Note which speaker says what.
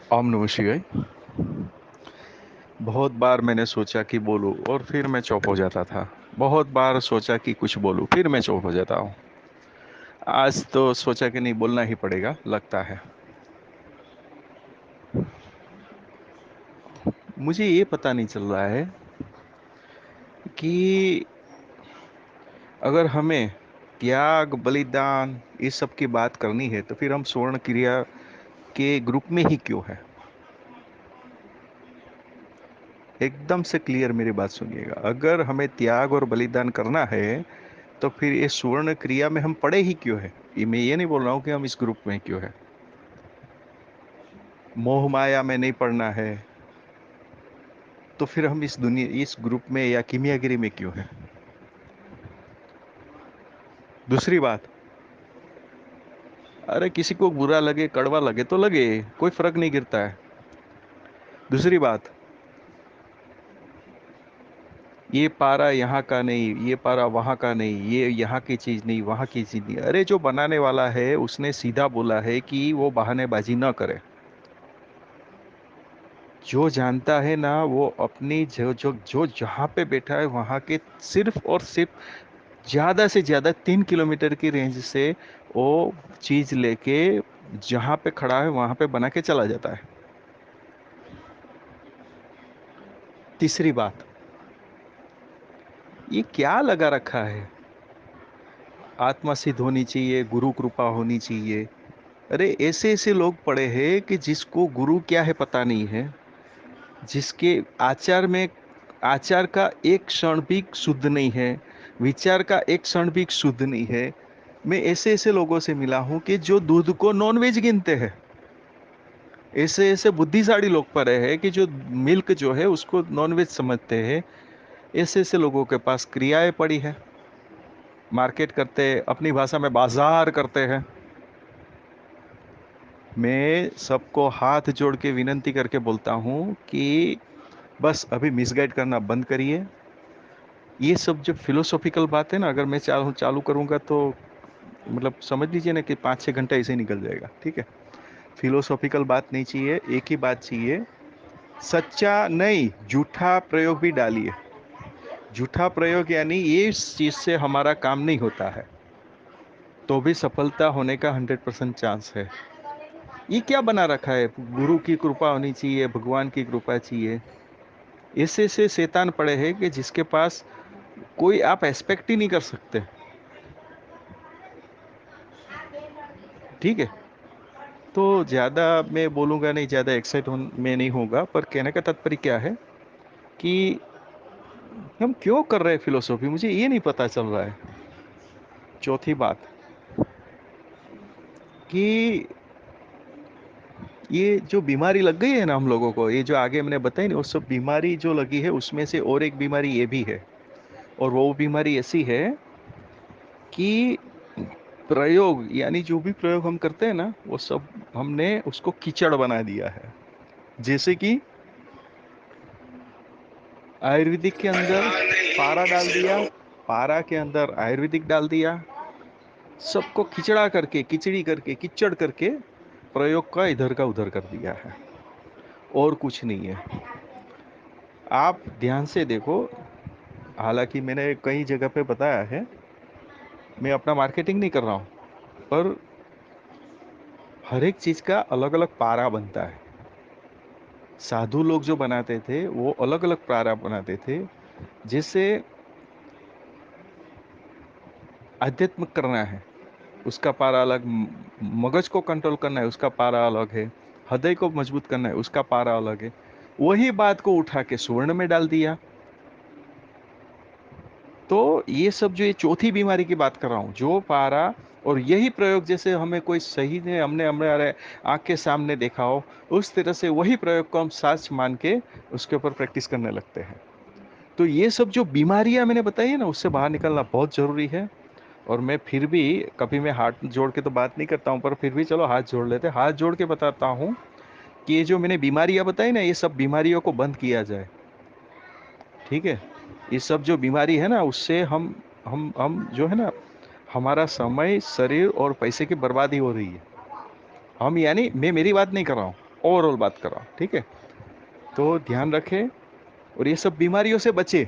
Speaker 1: ओम नमः शिवाय। बहुत बार मैंने सोचा कि बोलूं और फिर मैं चुप हो जाता था। बहुत बार सोचा कि कुछ बोलूं फिर मैं चुप हो जाता हूँ। आज तो सोचा कि नहीं, बोलना ही पड़ेगा लगता है। मुझे ये पता नहीं चल रहा है कि अगर हमें त्याग बलिदान इस सब की बात करनी है तो फिर हम स्वर्ण क्रिया के ग्रुप में ही क्यों है। एकदम से क्लियर मेरी बात सुनिएगा, अगर हमें त्याग और बलिदान करना है तो फिर ये सुवर्ण क्रिया में हम पड़े ही क्यों है। ये मैं ये नहीं बोल रहा हूँ कि हम इस ग्रुप में क्यों है। मोह माया में नहीं पड़ना है तो फिर हम इस दुनिया इस ग्रुप में या किमियागिरी में क्यों है। दूसरी बात, अरे किसी को बुरा लगे कड़वा लगे तो लगे, कोई फर्क नहीं गिरता है। दूसरी बात, ये पारा यहाँ का नहीं, ये पारा वहाँ का नहीं, ये यहाँ की चीज नहीं वहाँ की चीज नहीं। अरे जो बनाने वाला है उसने सीधा बोला है कि वो बहानेबाजी ना करे। जो जानता है ना वो अपनी जो जो जो जहाँ पे बैठा है वहां के सिर्फ और सिर्फ ज्यादा से ज्यादा 3 किलोमीटर की रेंज से वो चीज लेके जहां पे खड़ा है वहां पे बना के चला जाता है। तीसरी बात, ये क्या लगा रखा है, आत्मा सिद्ध होनी चाहिए, गुरु कृपा होनी चाहिए। अरे ऐसे ऐसे लोग पड़े हैं कि जिसको गुरु क्या है पता नहीं है, जिसके आचार में आचार का एक क्षण भी शुद्ध नहीं है, विचार का एक क्षण भी शुद्ध नहीं है। मैं ऐसे ऐसे लोगों से मिला हूं कि जो दूध को नॉन वेज गिनते हैं। ऐसे ऐसे बुद्धिशाली लोग पड़े हैं कि जो मिल्क जो है उसको नॉनवेज समझते हैं। ऐसे ऐसे लोगों के पास क्रियाएं पड़ी है, मार्केट करते हैं, अपनी भाषा में बाजार करते हैं। मैं सबको हाथ जोड़ के विनती करके बोलता हूं कि बस अभी मिसगाइड करना बंद करिए। ये सब जो फिलोसॉफिकल बात है ना, अगर मैं चालू चालू करूंगा तो मतलब समझ लीजिए ना कि 5-6 घंटा ऐसे ही निकल जाएगा। ठीक है, फिलोसॉफिकल बात नहीं चाहिए, एक ही बात चाहिए, सच्चा नहीं झूठा प्रयोग भी डालिए। झूठा प्रयोग यानी ये इस चीज से हमारा काम नहीं होता है तो भी सफलता होने का 100% चांस है। ये क्या बना रखा है, गुरु की कृपा होनी चाहिए, भगवान की कृपा चाहिए। ऐसे से शैतान पड़े हैं कि जिसके पास कोई आप एक्सपेक्ट ही नहीं कर सकते। ठीक है, तो ज्यादा मैं बोलूंगा नहीं, ज्यादा एक्साइट हो मैं नहीं होगा, पर कहने का तात्पर्य क्या है कि हम क्यों कर रहे हैं फिलोसॉफी, मुझे ये नहीं पता चल रहा है। चौथी बात कि ये जो बीमारी लग गई है ना हम लोगों को, ये जो आगे मैंने बताई ना, वो सब बीमारी जो लगी है उसमें से और एक बीमारी ये भी है। और वो बीमारी ऐसी है कि प्रयोग यानी जो भी प्रयोग हम करते हैं ना वो सब हमने उसको कीचड़ बना दिया है। जैसे कि आयुर्वेदिक के अंदर पारा डाल दिया, पारा के अंदर आयुर्वेदिक डाल दिया, सबको खिचड़ा करके खिचड़ी करके कीचड़ करके प्रयोग का इधर का उधर कर दिया है। और कुछ नहीं है। आप ध्यान से देखो, हालांकि मैंने कई जगह पे बताया है, मैं अपना मार्केटिंग नहीं कर रहा हूं, पर हर एक चीज का अलग अलग पारा बनता है। साधु लोग जो बनाते थे वो अलग अलग पारा बनाते थे। जैसे आध्यात्मिक करना है उसका पारा अलग, मगज को कंट्रोल करना है उसका पारा अलग है, हृदय को मजबूत करना है उसका पारा अलग है। वही बात को उठा के स्वर्ण में डाल दिया। तो ये सब जो ये चौथी बीमारी की बात कर रहा हूँ, जो पारा और यही प्रयोग जैसे हमें कोई सही ने हमने हमारे आंख के सामने देखा हो, उस तरह से वही प्रयोग को हम सच मान के उसके ऊपर प्रैक्टिस करने लगते हैं। तो ये सब जो बीमारियां मैंने बताई है ना, उससे बाहर निकलना बहुत जरूरी है। और मैं फिर भी, कभी मैं हाथ जोड़ के तो बात नहीं करता हूँ, पर फिर भी चलो हाथ जोड़ लेते, हाथ जोड़ के बताता हूँ कि ये जो मैंने बीमारियां बताई ना, ये सब बीमारियों को बंद किया जाए। ठीक है, ये सब जो बीमारी है ना उससे हम जो है ना, हमारा समय शरीर और पैसे की बर्बादी हो रही है। हम यानी मैं मेरी बात नहीं कर रहा हूँ, ओवरऑल बात कर रहा हूँ, ठीक है। तो ध्यान रखें और ये सब बीमारियों से बचे।